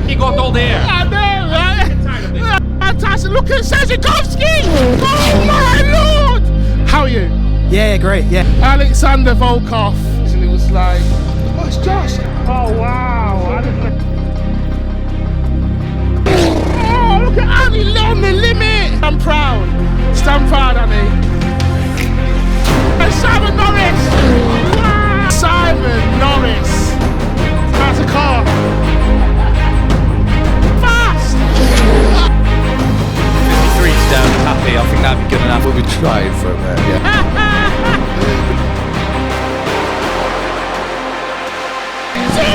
he got all there. I know, right? Fantastic. Look at Sezhikovsky. Oh my lord. How are you? Yeah, great, yeah. Alexander Volkov. And it was like, oh, it's Josh. Oh, wow. Oh, look at Annie on the limit. I'm proud. Stand proud, Annie. And Simon Norris. Wow. Simon Norris. That's a car. Fast. 53's down, happy, I think that'd be good enough. We'll be trying for it, yeah.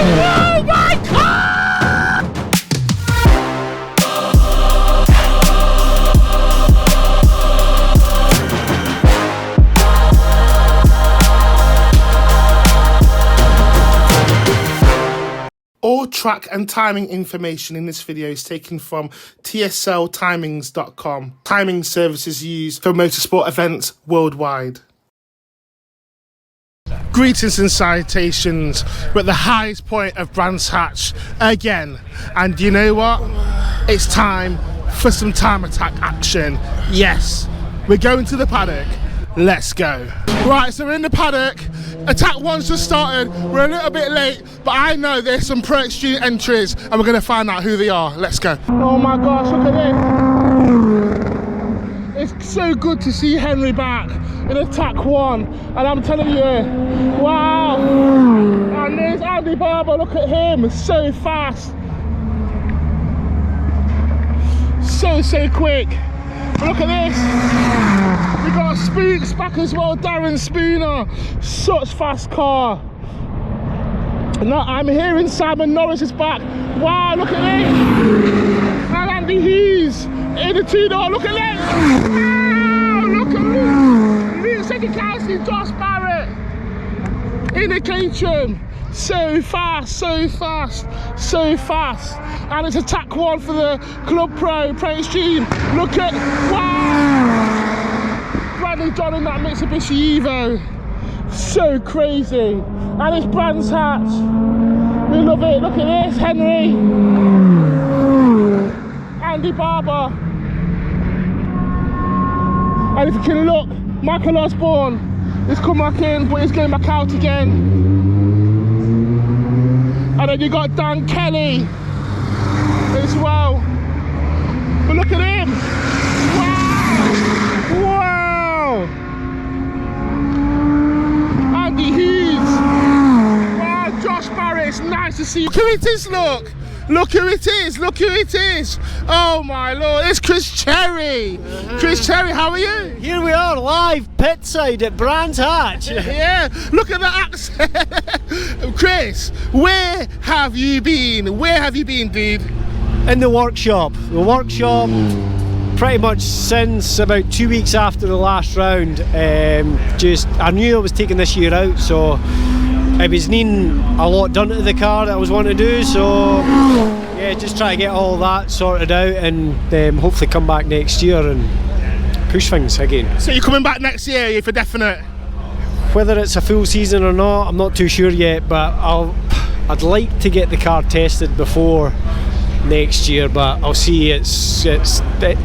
Oh my God! All track and timing information in this video is taken from tsltimings.com. Timing services used for motorsport events worldwide. Greetings and salutations. We're at the highest point of Brands Hatch again. And you know what? It's time for some time attack action. Yes, we're going to the paddock. Let's go. Right, so we're in the paddock. Attack one's just started. We're a little bit late, but I know there's some Pro Extreme entries and we're gonna find out who they are. Let's go. Oh my gosh, look at this. It's so good to see Henry back in attack one. And I'm telling you, wow. And there's Andy Barber, look at him, so fast. So quick. Look at this. We got Spooks back as well, Darren Spooner. Such fast car. Now I'm hearing Simon Norris is back. Wow, look at this. And Andy Hughes in the 2-door. Look at this. Wow, look at this. Luke Sekikowski, Josh Barrett in the Caterham. So fast, so fast, so fast. And it's attack one for the Club Pro Extreme. Look at, wow! Bradley John in that Mitsubishi Evo. So crazy. And it's Brands Hatch. We love it. Look at this, Henry. Andy Barber. And if you can look, Michael Osborne has come back in, but he's going back out again. And then you got Dan Kelly as well. But look at him. Wow! Wow! Andy Hughes. Wow, Josh Barrett, it's nice to see you. Look who it is, look! Look who it is, look who it is. Oh my lord, it's Chris Cherry. Chris Cherry, how are you? Here we are, live pit side at Brands Hatch. Yeah, look at the accent. Chris, where have you been? Where have you been, dude? In the workshop. The workshop, pretty much since about 2 weeks after the last round. I knew I was taking this year out, so I was needing a lot done to the car that I was wanting to do, so yeah, just try to get all that sorted out and hopefully come back next year and push things again. So you're coming back next year, for definite? Whether it's a full season or not, I'm not too sure yet, but I'd like to get the car tested before next year, but I'll see. It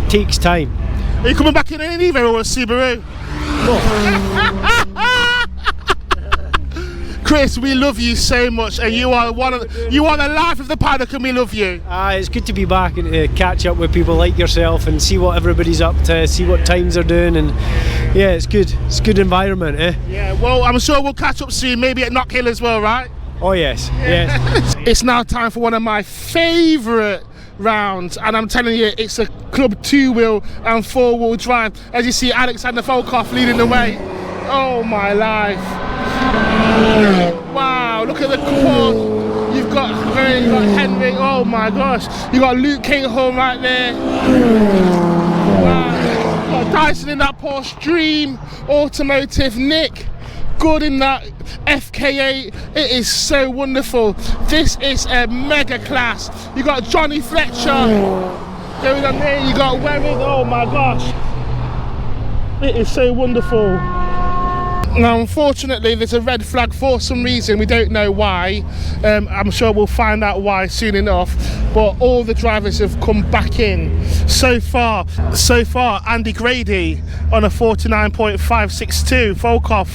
takes time. Are you coming back in an Evo or a Subaru? No. Chris, we love you so much, and you are the life of the paddock, and we love you. It's good to be back and to catch up with people like yourself and see what everybody's up to, see what times they're doing, and yeah, it's good. It's a good environment, eh? Yeah, well, I'm sure we'll catch up soon, maybe at Knock Hill as well, right? Oh yes, yes. It's now time for one of my favourite rounds, and I'm telling you, it's a Club 2-wheel and 4-wheel drive. As you see, Alexander Volkov leading the way. Oh my life. Wow, look at the quad. You've got Henry, oh my gosh. You've got Luke Caterham right there. Wow. Got Dyson in that Porsche Dream Automotive. Nick Good in that FK8. It is so wonderful. This is a mega class. You got Johnny Fletcher going on there. You got Werrick. Oh my gosh. It is so wonderful. Now, unfortunately, there's a red flag for some reason. We don't know why. I'm sure we'll find out why soon enough. But all the drivers have come back in. So far, Andy Grady on a 49.562, Volkov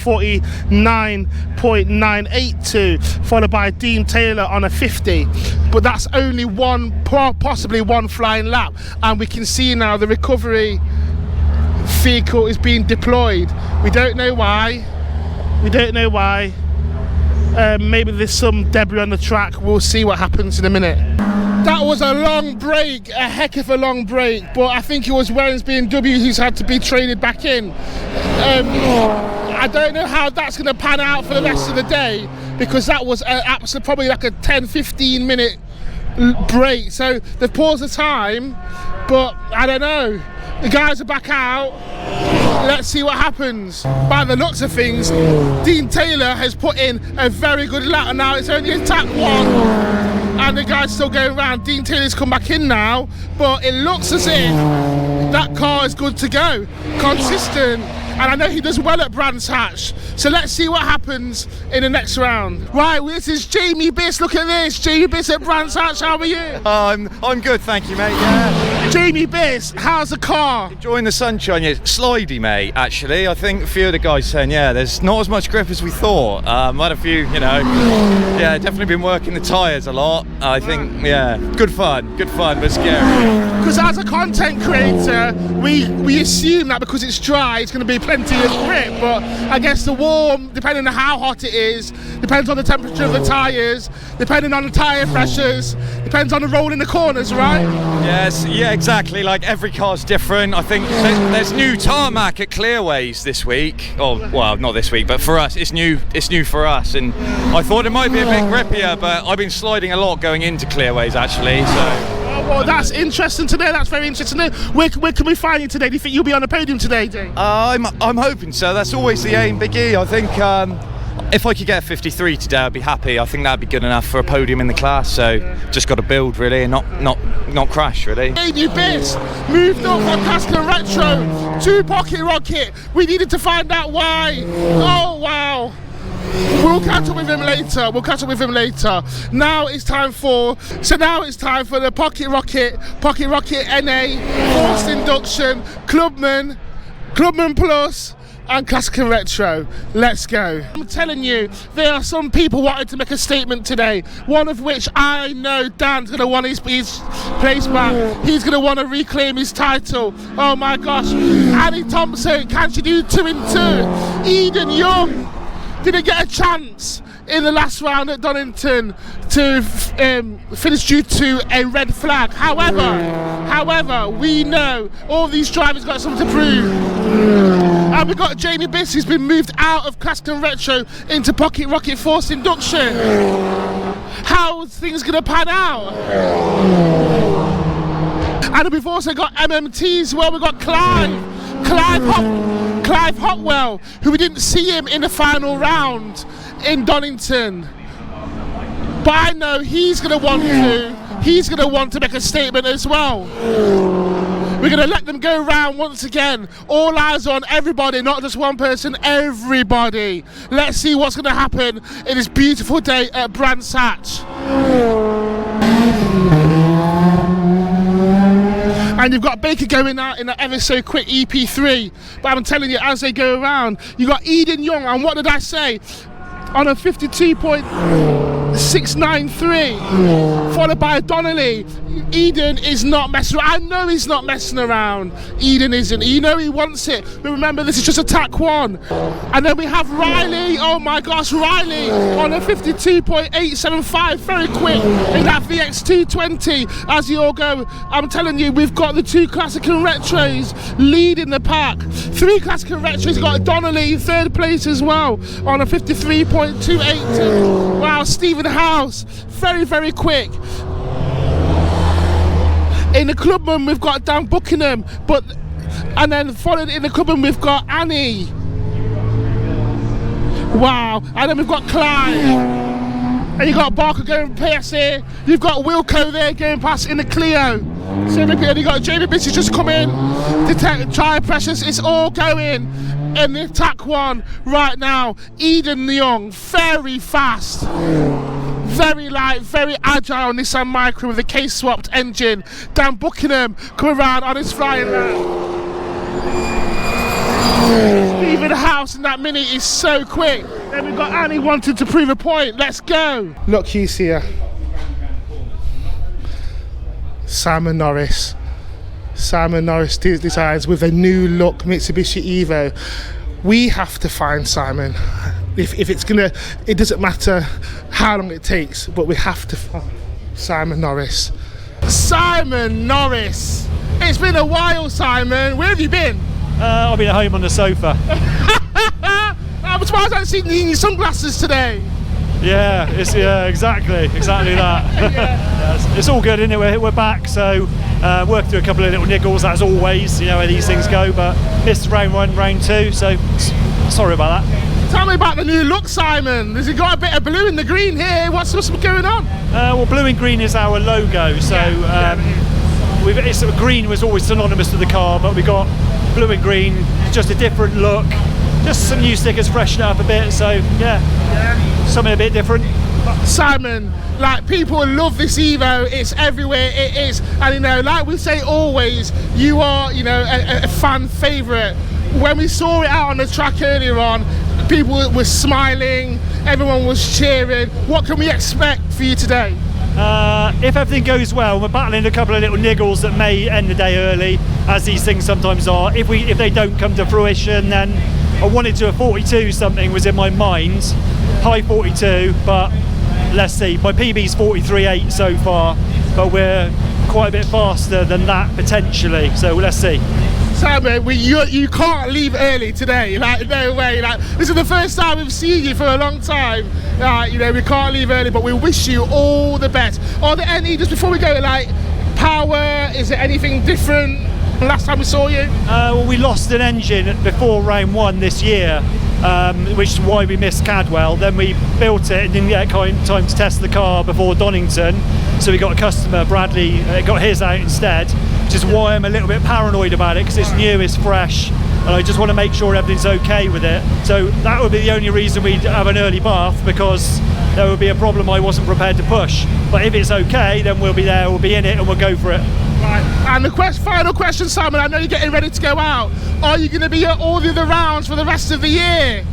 49.982, followed by Dean Taylor on a 50. But that's only possibly one flying lap. And we can see now the recovery vehicle is being deployed. We don't know why. Maybe there's some debris on the track. We'll see what happens in a minute. That was a long break, a heck of a long break, but I think it was Wellens BMW who's had to be traded back in. I don't know how that's going to pan out for the rest of the day, because that was probably like a 10-15 minute break. So they've paused the time, but I don't know. The guys are back out. Let's see what happens. By the looks of things, Dean Taylor has put in a very good lap, and now it's only attack one, and the guy's still going around. Dean Taylor's come back in now, but it looks as if that car is good to go, consistent. And I know he does well at Brands Hatch. So let's see what happens in the next round. Right, this is Jamie Biss. Look at this. Jamie Biss at Brands Hatch. How are you? I'm good, thank you, mate. Yeah. Jamie Biss, how's the car? Enjoying the sunshine. Yeah, slidey, mate, actually. I think a few of the guys saying, yeah, there's not as much grip as we thought. Had a few, yeah, definitely been working the tyres a lot. I think, yeah, good fun, but scary. Because as a content creator, we assume that because it's dry, it's going to be plenty of grip, but I guess the warm, depending on how hot it is, depends on the temperature of the tyres, depending on the tyre pressures, depends on the roll in the corners, right? Yes, yeah, exactly. Like every car's different. I think there's new tarmac at Clearways this week. Oh, well, not this week, but for us, it's new for us. And I thought it might be a bit grippier, but I've been sliding a lot going into Clearways actually. So. Well, that's interesting to know. That's very interesting to know. Where can we find you today? Do you think you'll be on the podium today, Dave? I'm hoping so. That's always the aim, Biggie. I think if I could get a 53 today, I'd be happy. I think that'd be good enough for a podium in the class. So just got to build really, and not crash really. Jamie Biss moved up from Casca Retro to Pocket Rocket. We needed to find out why. Oh wow. We'll catch up with him later. Now it's time for the Pocket Rocket NA, forced induction, Clubman Plus, and Classic and Retro. Let's go. I'm telling you, there are some people wanting to make a statement today, one of which I know Dan's going to want his place back. He's going to want to reclaim his title. Oh my gosh. Annie Thompson, can she do 2 in 2? Eden Young didn't get a chance in the last round at Donington to finish due to a red flag. However, we know all these drivers got something to prove. And we've got Jamie Biss, who's been moved out of Classic and Retro into Pocket Rocket Forced Induction. How's things going to pan out? And we've also got MMT as well. We've got Clive Hotwell, who we didn't see him in the final round in Donington. But I know he's going to want to make a statement as well. We're going to let them go round once again. All eyes on everybody, not just one person, everybody. Let's see what's going to happen in this beautiful day at Brands Hatch. And you've got Baker going out in an ever so quick EP3. But I'm telling you, as they go around, you've got Eden Young, and what did I say? On a 52.693, followed by Donnelly. Eden is not messing around. I know he's not messing around. Eden isn't. You know he wants it. But remember, this is just attack 1. And then we have Riley. Oh my gosh, Riley on a 52.875. Very quick in that VX220 as you all go. I'm telling you, we've got the 2 Classic and Retros leading the pack. 3 Classic and Retros. Got Donnelly in 3rd place as well on a 53.282. Wow, Stephen House. Very, very quick. In the Clubman, we've got Dan Buckingham, and then followed in the Clubman, we've got Annie. Wow, and then we've got Clive. And you've got Barker going past here. You've got Wilco there going past in the Clio. So you've got Jamie Biss just come in, detect tyre pressures, it's all going. in the attack one right now. Eden Young, very fast, very light, very agile on Nissan Micra with a case swapped engine. Dan Buckingham coming around on his flying lap. Stephen House in that Mini is so quick. Then we've got Annie wanting to prove a point. Let's go. Look who's here. Simon Norris. Simon Norris Designs with a new look Mitsubishi Evo. We have to find Simon. If it's gonna, it doesn't matter how long it takes, but we have to find Simon Norris. Simon Norris. It's been a while, Simon. Where have you been? I've been at home on the sofa. I'm surprised I haven't seen you in your sunglasses today. Yeah, exactly that. Yeah. It's all good, isn't it? We're back, so worked through a couple of little niggles as always, you know how these things go, but missed round 1, round 2, so sorry about that. Tell me about the new look, Simon. Has it got a bit of blue in the green here? What's going on? Well, blue and green is our logo, so green was always synonymous with the car, but we got blue and green, just a different look, just some new stickers, freshen it up a bit, so yeah. Something a bit different. Simon, like, people love this Evo, it's everywhere, it is, and you know, like we say always, you are, you know, a fan favourite. When we saw it out on the track earlier on, people were smiling, everyone was cheering. What can we expect for you today? If everything goes well, we're battling a couple of little niggles that may end the day early, as these things sometimes are. If they don't come to fruition, then I wanted to a 42 something was in my mind, high 42, but let's see. My PB's 43.8 so far, but we're quite a bit faster than that potentially, so let's see. Simon, you can't leave early today, like, no way. Like, this is the first time we've seen you for a long time. You know, we can't leave early, but we wish you all the best. Are there any, just before we go, like, power, is there anything different from last time we saw you? Well, we lost an engine before round 1 this year, which is why we missed Cadwell. Then we built it and didn't get time to test the car before Donington, so we got a customer, Bradley, got his out instead, which is why I'm a little bit paranoid about it, because it's new, it's fresh, and I just want to make sure everything's okay with it. So that would be the only reason we'd have an early bath, because there would be a problem I wasn't prepared to push. But if it's okay, then we'll be there, we'll be in it, and we'll go for it. Right. And the final question, Simon, I know you're getting ready to go out. Are you going to be at all the other rounds for the rest of the year?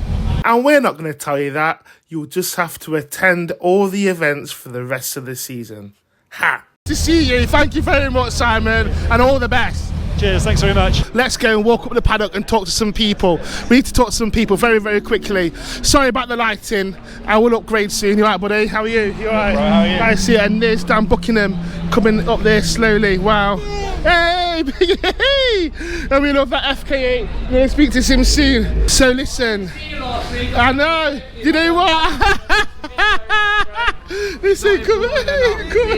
And we're not going to tell you that. You'll just have to attend all the events for the rest of the season. Ha! To see you. Thank you very much, Simon, and all the best. Cheers, thanks very much. Let's go and walk up the paddock and talk to some people. We need to talk to some people very, very quickly. Sorry about the lighting. I will upgrade soon. You alright, buddy? How are you? You alright? How are you? Nice to see you. And there's Dan Buckingham coming up there slowly. Wow. Hey! And we love that FK8. We're going to speak to him soon. So listen. I know. You know what? Listen, come on.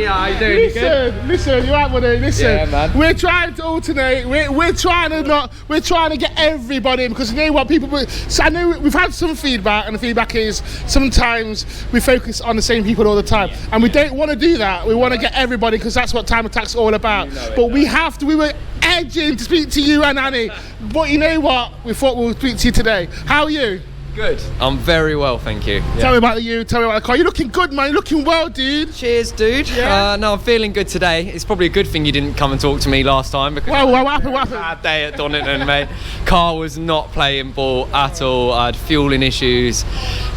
Yeah, how you doing? Listen, you right, buddy? Listen, yeah, man. We're trying to alternate. We're trying to get everybody in, because you know what, people. So I know we've had some feedback, and the feedback is sometimes we focus on the same people all the time, and we don't want to do that. We want to get everybody, because that's what Time Attack's all about. But we have to. We were edging to speak to you and Annie, but you know what? We thought we'll speak to you today. How are you? Good. I'm very well, thank you. Yeah. Tell me about you. Tell me about the car. You're looking good, man. You're looking well, dude. Cheers, dude. Yeah. No, I'm feeling good today. It's probably a good thing you didn't come and talk to me last time, because Well, what happened? What happened? bad day at Donington, mate. Car was not playing ball at all. I had fueling issues,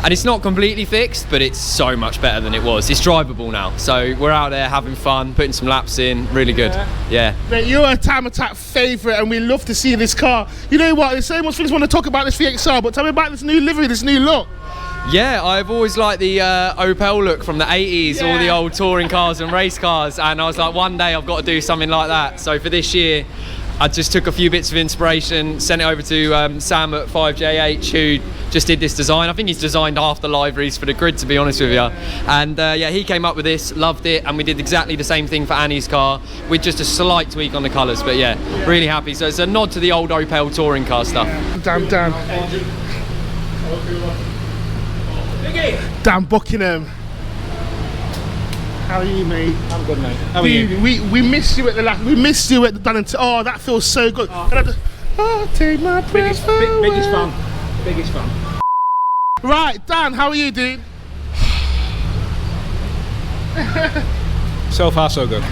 and it's not completely fixed, but it's so much better than it was. It's drivable now, so we're out there having fun, putting some laps in. Really good. Yeah. Mate, you're a Time Attack favourite, and we love to see this car. You know what? There's so much things I want to talk about this VXR, but tell me about this new livery, this new look. Yeah, I've always liked the Opel look from the 80s, all the old touring cars and race cars, and I was like, one day I've got to do something like that. So for this year, I just took a few bits of inspiration, sent it over to Sam at 5JH, who just did this design. I think he's designed half the liveries for the grid, to be honest with you. And yeah, he came up with this, loved it, and we did exactly the same thing for Annie's car, with just a slight tweak on the colours. But yeah, really happy. So it's a nod to the old Opel touring car stuff. Dan Buckingham. How are you, mate? I'm good, mate. How are you? We missed you at the last. We missed you at the Donington. Oh, that feels so good. I'll take my breath away. Biggest fan. Right, Dan, how are you, dude? So far, so good.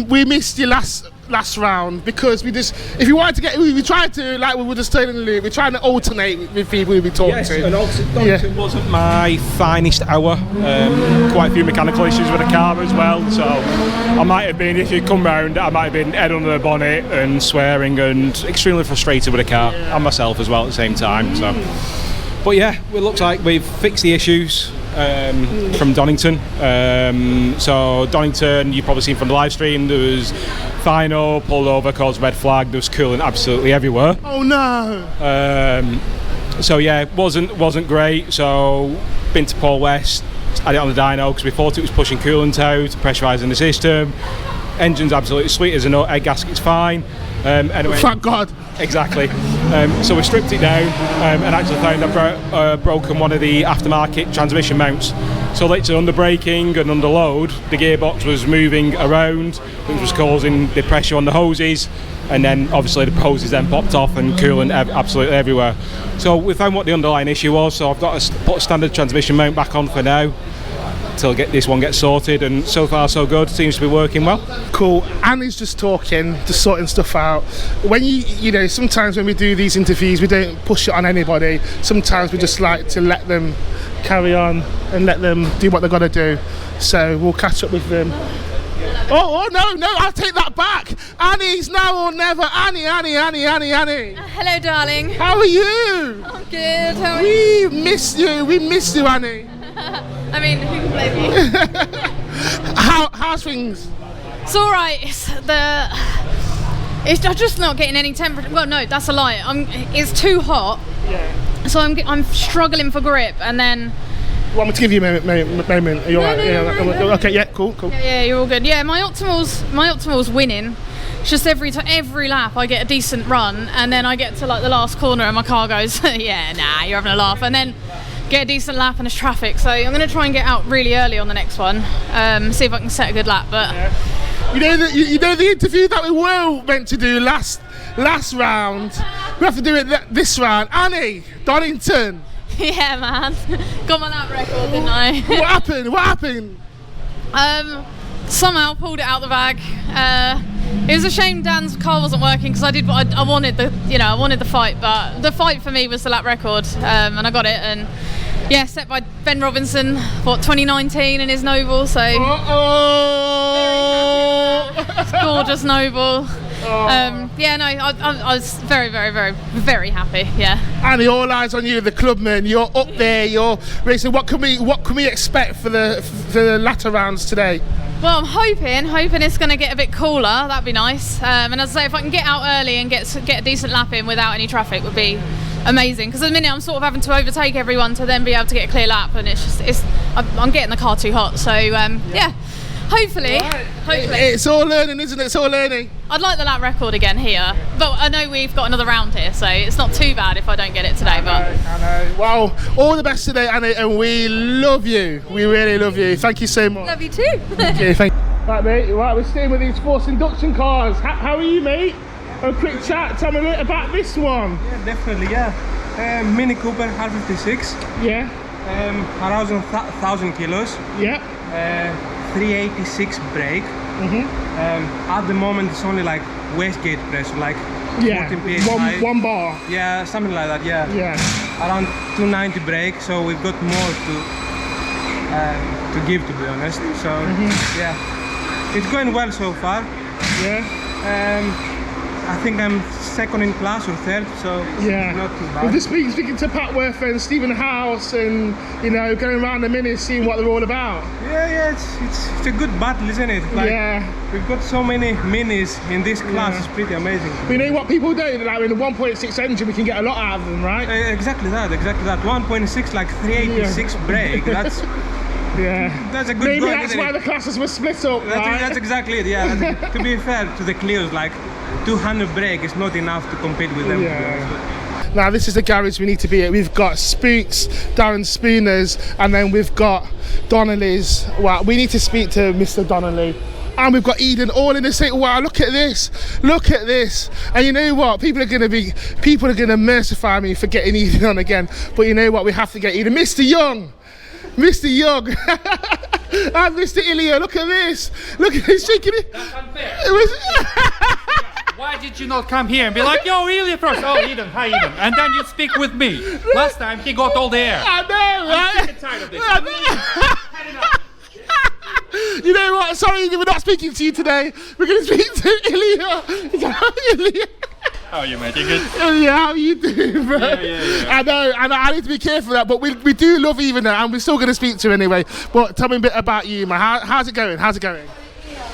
We missed you last round because if you wanted to get, we tried to, like we were just telling you, we're trying to alternate with people we've been talking to. And also, Donington wasn't my finest hour. Quite a few mechanical issues with the car as well. So I might have been, if you come round, I might have been head under the bonnet and swearing and extremely frustrated with the car and myself as well at the same time. So, but yeah, it looks like we've fixed the issues. From Donington. So Donington, you've probably seen from the live stream, there was final, pulled over, caused red flag, there was coolant absolutely everywhere. Oh no! So yeah, it wasn't great. So been to Paul West, had it on the dyno because we thought it was pushing coolant out, pressurising the system. Engine's absolutely sweet as a nut, air gasket's fine. Anyway, thank God. Exactly. So we stripped it down and actually found I've broken one of the aftermarket transmission mounts. So literally under braking and under load, the gearbox was moving around, which was causing the pressure on the hoses, and then obviously the hoses then popped off and coolant absolutely everywhere. So we found what the underlying issue was, so I've got to put a standard transmission mount back on for now till this one gets sorted, and so far so good, seems to be working well. Cool. Annie's just talking, just sorting stuff out. When you know, sometimes when we do these interviews, we don't push it on anybody. Sometimes we just like to let them carry on and let them do what they've got to do. So we'll catch up with them. Oh no, I'll take that back. Annie's now or never. Annie. Hello, darling. How are you? I'm good. How are you? We miss you, Annie. I mean, who can blame you? How's things? It's all right. It's just not getting any temperature. Well, no, that's a lie. It's too hot. Yeah. So I'm struggling for grip, and then. Want me to give you a moment? Are you alright? No. Okay, yeah, cool. Yeah, you're all good. Yeah, my optimal's winning. It's just every lap I get a decent run, and then I get to like the last corner and my car goes, yeah, nah, you're having a laugh, and then get a decent lap and there's traffic. So I'm going to try and get out really early on the next one, see if I can set a good lap. But you know the interview that we were meant to do last round. We have to do it this round. Annie, Donington. Yeah, man. Got my lap record, didn't I? What happened? Somehow pulled it out the bag. It was a shame Dan's car wasn't working because I wanted the fight, but the fight for me was the lap record, and I got it. And yeah, set by Ben Robinson, 2019 in his Noble. So gorgeous Noble. Yeah, no, I was very, very, very, very happy. Yeah. Annie, all eyes on you, the clubman. You're up there. You're racing. What can we expect for the latter rounds today? Well, I'm hoping it's going to get a bit cooler. That'd be nice. And as I say, if I can get out early and get a decent lap in without any traffic, would be amazing. Because at the minute I'm sort of having to overtake everyone to then be able to get a clear lap, and I'm getting the car too hot. So yeah. Hopefully. It's all learning, isn't it? It's all learning. I'd like the lap record again here, but I know we've got another round here, so it's not too bad if I don't get it today. I know. Well, all the best today, Annie, and we love you. We really love you. Thank you so much. Love you too. Okay, thank you. Right, mate. Right, we're staying with these forced induction cars. How are you, mate? A quick chat. Tell me a bit about this one. Yeah, definitely. Yeah. Mini Cooper R56. Yeah. Around 1,000 kilos. Yeah. 386 brake. At the moment it's only like wastegate pressure, like 14 psi. One bar. Yeah, something like that. Yeah. Around 290 brake, so we've got more to give, to be honest. So yeah, it's going well so far. Yeah. I think I'm second in class or third, so yeah, not too bad. We've just been speaking to Pat Worth and Stephen House, and going around the minis, seeing what they're all about. Yeah, it's a good battle, isn't it? Like, yeah, we've got so many minis in this class. It's pretty amazing. We know what people do. Like in the 1.6 engine, we can get a lot out of them, right? Exactly that. 1.6, like 386 brake. That's. Yeah, that's a good. Maybe that's why the classes were split up. That's exactly it. Yeah. To be fair to the Clios, like 200 brake is not enough to compete with them. Yeah. Now this is the garage we need to be at. We've got Spooks, Darren Spooner's, and then we've got Donnelly's. Well, we need to speak to Mr. Donnelly and we've got Eden all in the same. Wow, look at this, look at this. And you know what, people are gonna mercify me for getting Eden on again, but you know what, we have to get Eden. Mr. Young and Mr. Ilya, look at this, look at this, shaking it. That's unfair. Why did you not come here and be like, yo, Ilya first? Oh, Eden, hi Eden. And then you speak with me. Last time he got all the air. I know, right? I'm sick and tired of this. You know what? Sorry, we're not speaking to you today. We're going to speak to Ilya. Ilya. How are you, mate? You good? Ilya, how you doing, bro? Yeah. I know, and I need to be careful of that, but we do love Eden, and we're still going to speak to her anyway. But tell me a bit about you, man. How's it going? How's it going?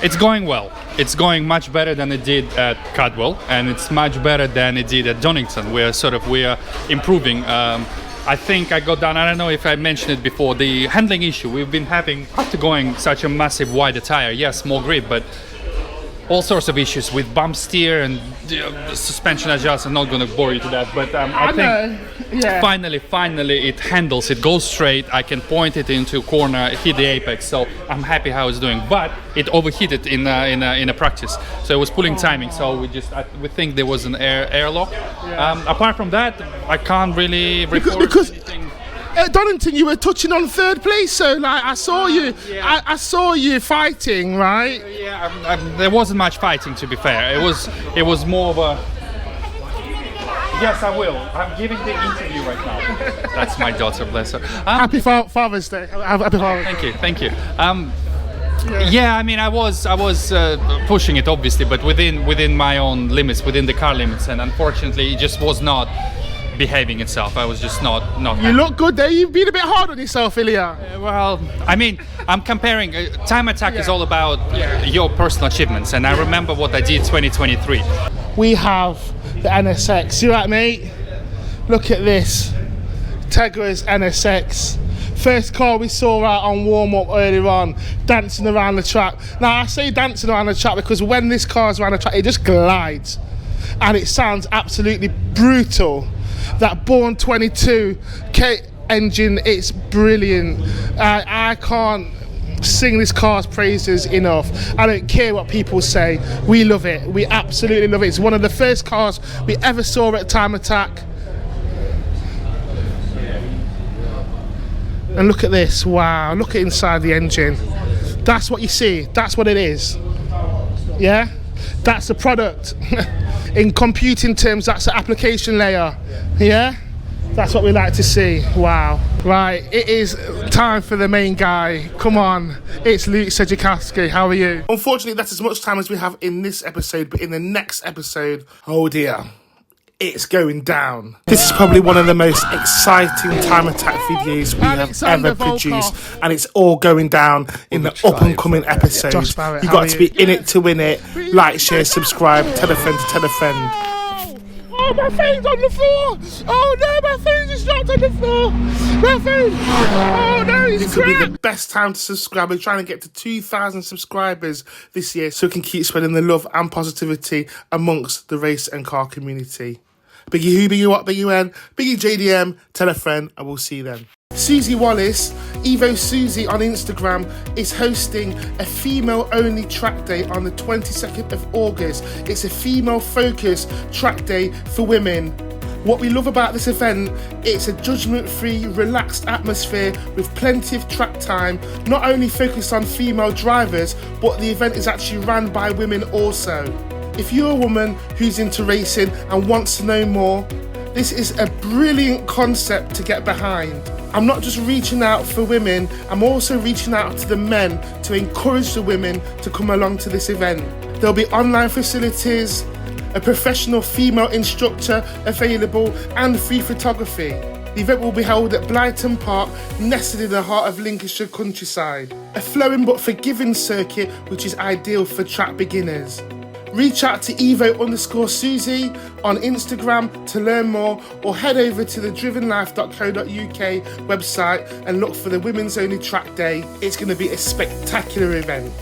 It's going well. It's going much better than it did at Cadwell, and it's much better than it did at Donington. We are improving. I think I got down, I don't know if I mentioned it before, the handling issue we've been having after going such a massive wider tire. Yes, more grip, but all sorts of issues with bump steer and suspension adjust. I'm not going to bore you to that, but I think finally it handles, it goes straight. I can point it into corner, hit the apex, so I'm happy how it's doing. But it overheated in a practice, so it was pulling timing. So we think there was an airlock. Apart from that, I can't really report anything. At Donington, you were touching on third place, so like I saw you, I saw you fighting, right? Yeah, there wasn't much fighting, to be fair. It was more of a. Yes, I will. I'm giving the interview right now. That's my daughter, bless her. Happy Father's Day. Happy Father's Day. Thank you. Yeah, I mean, I was pushing it obviously, but within my own limits, within the car limits, and unfortunately, it just was not behaving itself. I was just not You look good there. You've been a bit hard on yourself, Ilya. Well, I mean, I'm comparing. Time Attack is all about your personal achievements, and I remember what I did 2023. We have the NSX. You right, mate? Look at this. Tegra's NSX. First car we saw out on warm-up earlier on, dancing around the track. Now, I say dancing around the track because when this car's around the track, it just glides. And it sounds absolutely brutal. That Born 22 K engine, it's brilliant. I can't sing this car's praises enough. I don't care what people say. We love it. We absolutely love it. It's one of the first cars we ever saw at Time Attack. And look at this. Wow, look at inside the engine. That's what you see. That's what it is. Yeah? That's the product. In computing terms, that's the application layer. Yeah? That's what we like to see. Wow. Right, it is time for the main guy. Come on. It's Luke Sejikowski. How are you? Unfortunately, that's as much time as we have in this episode, but in the next episode, oh dear, it's going down. This is probably one of the most exciting Time Attack videos we have ever produced, and it's all going down in the up-and-coming episode. You've got to be in it to win it. Like, share, subscribe, tell a friend to tell a friend. Oh, my phone's on the floor! Oh no, my phone just dropped on the floor! My phone! Oh no, it's crap! This will be the best time to subscribe. We're trying to get to 2,000 subscribers this year so we can keep spreading the love and positivity amongst the race and car community. Biggie who, Biggie what, Biggie when, BiggieJDM, tell a friend, and we'll see you then. Susie Wallace, Evo Susie on Instagram, is hosting a female-only track day on the 22nd of August. It's a female-focused track day for women. What we love about this event, it's a judgment-free, relaxed atmosphere with plenty of track time, not only focused on female drivers, but the event is actually run by women also. If you're a woman who's into racing and wants to know more, this is a brilliant concept to get behind. I'm not just reaching out for women, I'm also reaching out to the men to encourage the women to come along to this event. There'll be online facilities, a professional female instructor available, and free photography. The event will be held at Blyton Park, nestled in the heart of Lincolnshire countryside. A flowing but forgiving circuit which is ideal for track beginners. Reach out to Evo_Susie on Instagram to learn more, or head over to the drivenlife.co.uk website and look for the Women's Only Track Day. It's going to be a spectacular event.